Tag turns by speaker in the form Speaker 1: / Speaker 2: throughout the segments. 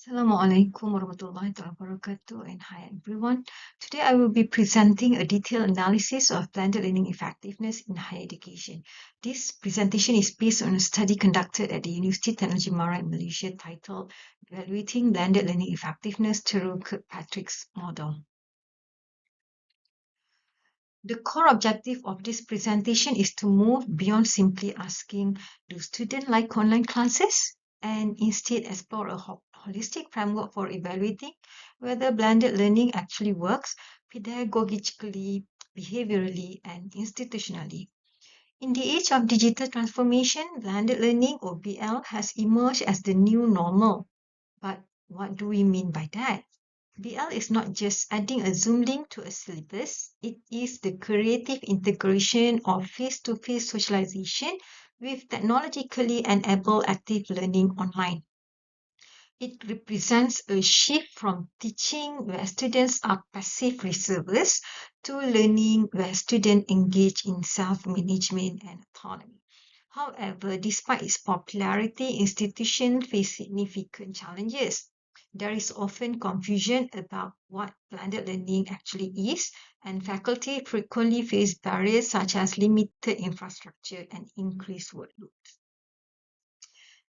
Speaker 1: Assalamualaikum warahmatullahi wabarakatuh and hi everyone. Today I will be presenting a detailed analysis of blended learning effectiveness in higher education. This presentation is based on a study conducted at the University of Technology Mara in Malaysia titled Evaluating Blended Learning Effectiveness through Kirkpatrick's Model. The core objective of this presentation is to move beyond simply asking, do students like online classes? And instead explore a holistic framework for evaluating whether blended learning actually works pedagogically, behaviorally, and institutionally. In the age of digital transformation, blended learning or BL has emerged as the new normal. But what do we mean by that? BL is not just adding a Zoom link to a syllabus, it is the creative integration of face-to-face socialization with technologically enabled active learning online. It represents a shift from teaching where students are passive receivers to learning where students engage in self-management and autonomy. However, despite its popularity, institutions face significant challenges. There is often confusion about what blended learning actually is, and faculty frequently face barriers such as limited infrastructure and increased workload.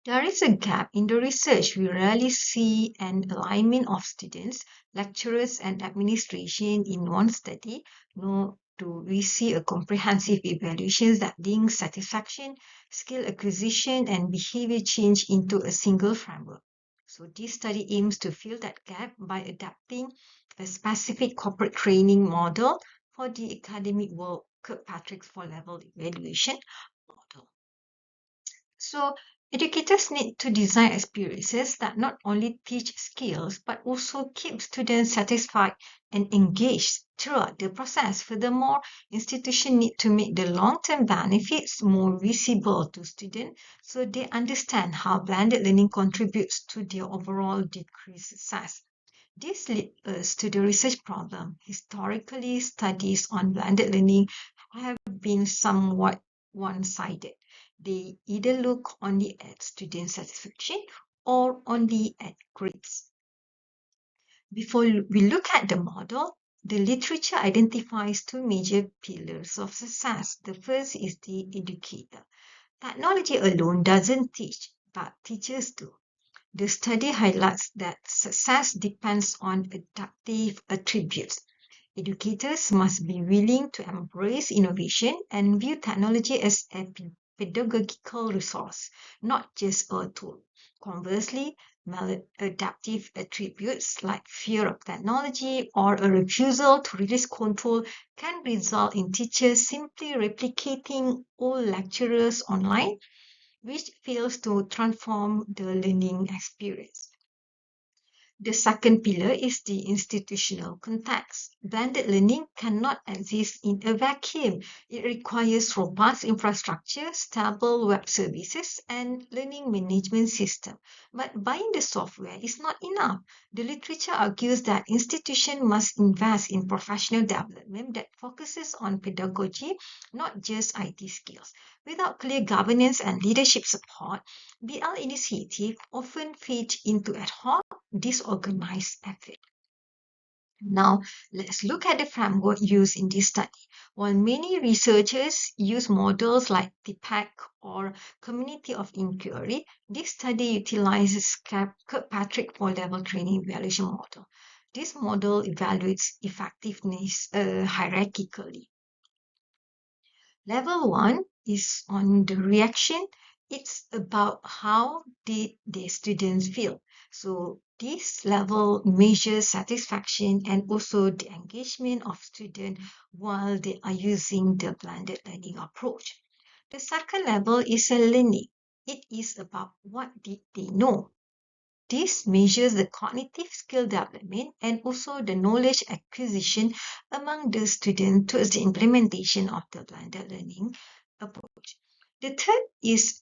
Speaker 1: There is a gap in the research. We rarely see an alignment of students, lecturers, and administration in one study, nor do we see a comprehensive evaluation that links satisfaction, skill acquisition, and behavior change into a single framework. So this study aims to fill that gap by adapting a specific corporate training model for the academic world, Kirkpatrick's four-level evaluation model. So educators need to design experiences that not only teach skills but also keep students satisfied and engaged throughout the process. Furthermore, institutions need to make the long-term benefits more visible to students so they understand how blended learning contributes to their overall degree success. This leads us to the research problem. Historically, studies on blended learning have been somewhat one-sided. They either look only at student satisfaction or only at grades. Before we look at the model, the literature identifies two major pillars of success. The first is the educator. Technology alone doesn't teach, but teachers do. The study highlights that success depends on adaptive attributes. Educators must be willing to embrace innovation and view technology as a pedagogical resource, not just a tool. Conversely, maladaptive attributes like fear of technology or a refusal to release control can result in teachers simply replicating old lecturers online, which fails to transform the learning experience. The second pillar is the institutional context. Blended learning cannot exist in a vacuum. It requires robust infrastructure, stable web services, and learning management system. But buying the software is not enough. The literature argues that institutions must invest in professional development that focuses on pedagogy, not just IT skills. Without clear governance and leadership support, BL initiatives often fade into ad hoc disorganized effort. Now, let's look at the framework used in this study. While many researchers use models like TPAC or Community of Inquiry, this study utilizes Kirkpatrick four-level training evaluation model. This model evaluates effectiveness hierarchically. Level 1 is on the reaction. It's about how did the students feel. So this level measures satisfaction and also the engagement of students while they are using the blended learning approach. The second level is a learning. It is about what did they know. This measures the cognitive skill development and also the knowledge acquisition among the students towards the implementation of the blended learning approach. The third is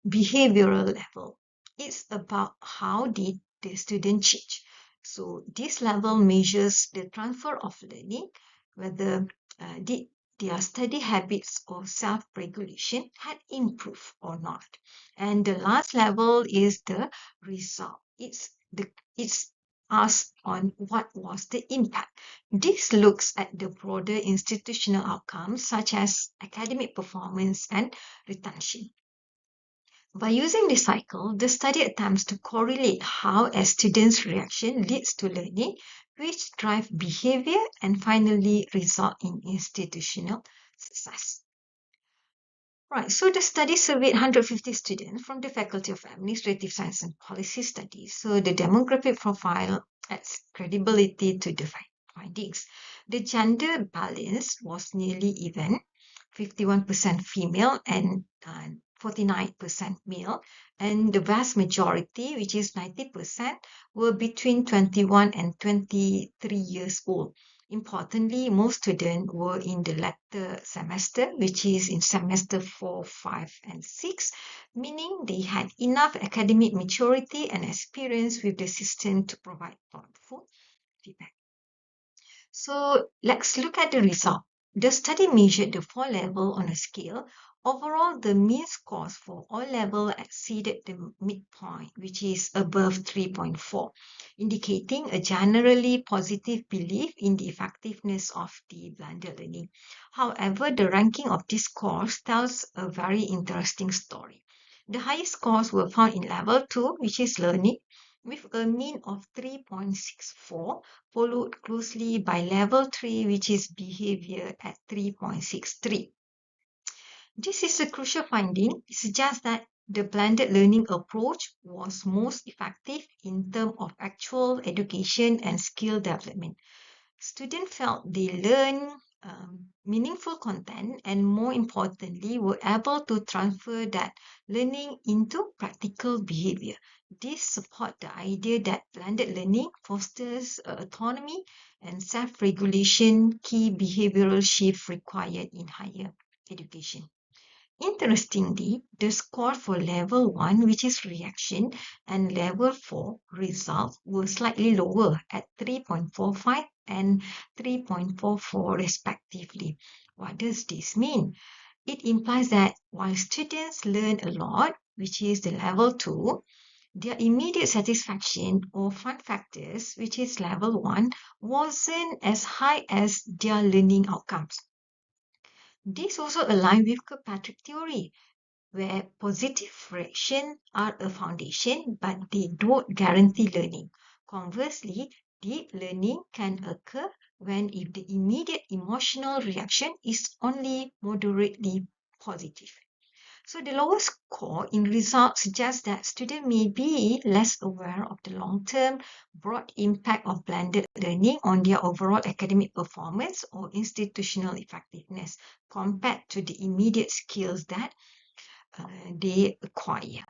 Speaker 1: behavioral level. It's about how did the student change. So this level measures the transfer of learning, whether did their study habits or self-regulation had improved or not. And the last level is the result. It's it's asked on what was the impact. This looks at the broader institutional outcomes such as academic performance and retention. By using this cycle, the study attempts to correlate how a student's reaction leads to learning, which drive behavior and finally result in institutional success. Right, so the study surveyed 150 students from the Faculty of Administrative Science and Policy Studies. So the demographic profile adds credibility to the findings. The gender balance was nearly even, 51% female and 49% male, and the vast majority, which is 90%, were between 21 and 23 years old. Importantly, most students were in the latter semester, which is in semester 4, 5, and 6, meaning they had enough academic maturity and experience with the system to provide thoughtful feedback. So let's look at the result. The study measured the four levels on a scale. Overall, the mean scores for all levels exceeded the midpoint, which is above 3.4, indicating a generally positive belief in the effectiveness of the blended learning. However, the ranking of these scores tells a very interesting story. The highest scores were found in level 2, which is learning, with a mean of 3.64, followed closely by level 3, which is behavior at 3.63. This is a crucial finding. It suggests that the blended learning approach was most effective in terms of actual education and skill development. Students felt they learned meaningful content and, more importantly, were able to transfer that learning into practical behavior. This supports the idea that blended learning fosters autonomy and self-regulation, key behavioral shift required in higher education. Interestingly, the score for level 1, which is reaction, and level 4, results, were slightly lower at 3.45 and 3.44 respectively. What does this mean? It implies that while students learn a lot, which is the level 2, their immediate satisfaction or fun factors, which is level 1, wasn't as high as their learning outcomes. This also aligns with Kirkpatrick theory, where positive reactions are a foundation, but they don't guarantee learning. Conversely, deep learning can occur when if the immediate emotional reaction is only moderately positive. So the lower score in results suggests that students may be less aware of the long-term broad impact of blended learning on their overall academic performance or institutional effectiveness compared to the immediate skills that they acquire.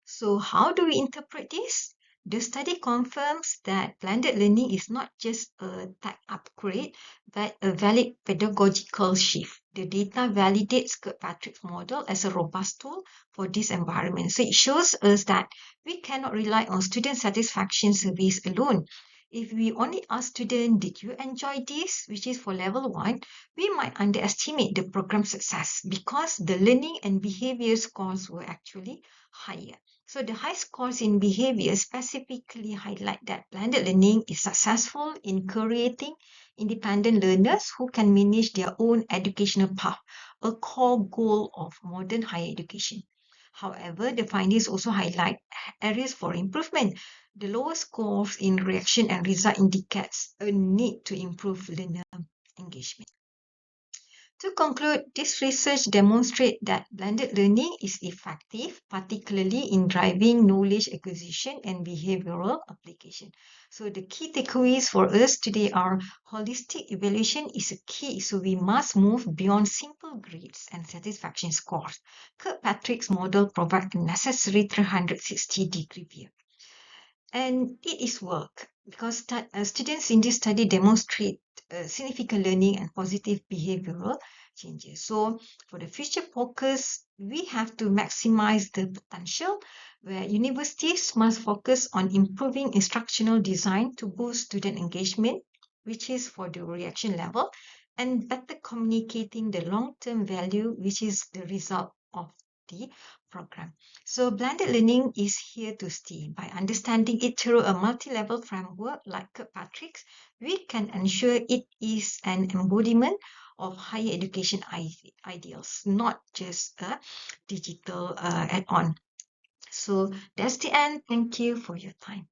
Speaker 1: So how do we interpret this? The study confirms that blended learning is not just a tech upgrade, but a valid pedagogical shift. The data validates Kirkpatrick's model as a robust tool for this environment. So it shows us that we cannot rely on student satisfaction surveys alone. If we only ask students, did you enjoy this, which is for level 1, we might underestimate the program success because the learning and behavior scores were actually higher. So the high scores in behavior specifically highlight that blended learning is successful in creating independent learners who can manage their own educational path, a core goal of modern higher education. However, the findings also highlight areas for improvement. The lower scores in reaction and result indicates a need to improve learner engagement. To conclude, this research demonstrates that blended learning is effective, particularly in driving knowledge acquisition and behavioral application. So the key takeaways for us today are holistic evaluation is a key, so we must move beyond simple grades and satisfaction scores. Kirkpatrick's model provides a necessary 360-degree view. And it is work because students in this study demonstrate significant learning and positive behavioral changes. So for the future focus, we have to maximize the potential where universities must focus on improving instructional design to boost student engagement, which is for the reaction level, and better communicating the long-term value, which is the result of the program. So blended learning is here to stay. By understanding it through a multi-level framework like Kirkpatrick's, we can ensure it is an embodiment of higher education ideals, not just a digital add-on. So that's the end. Thank you for your time.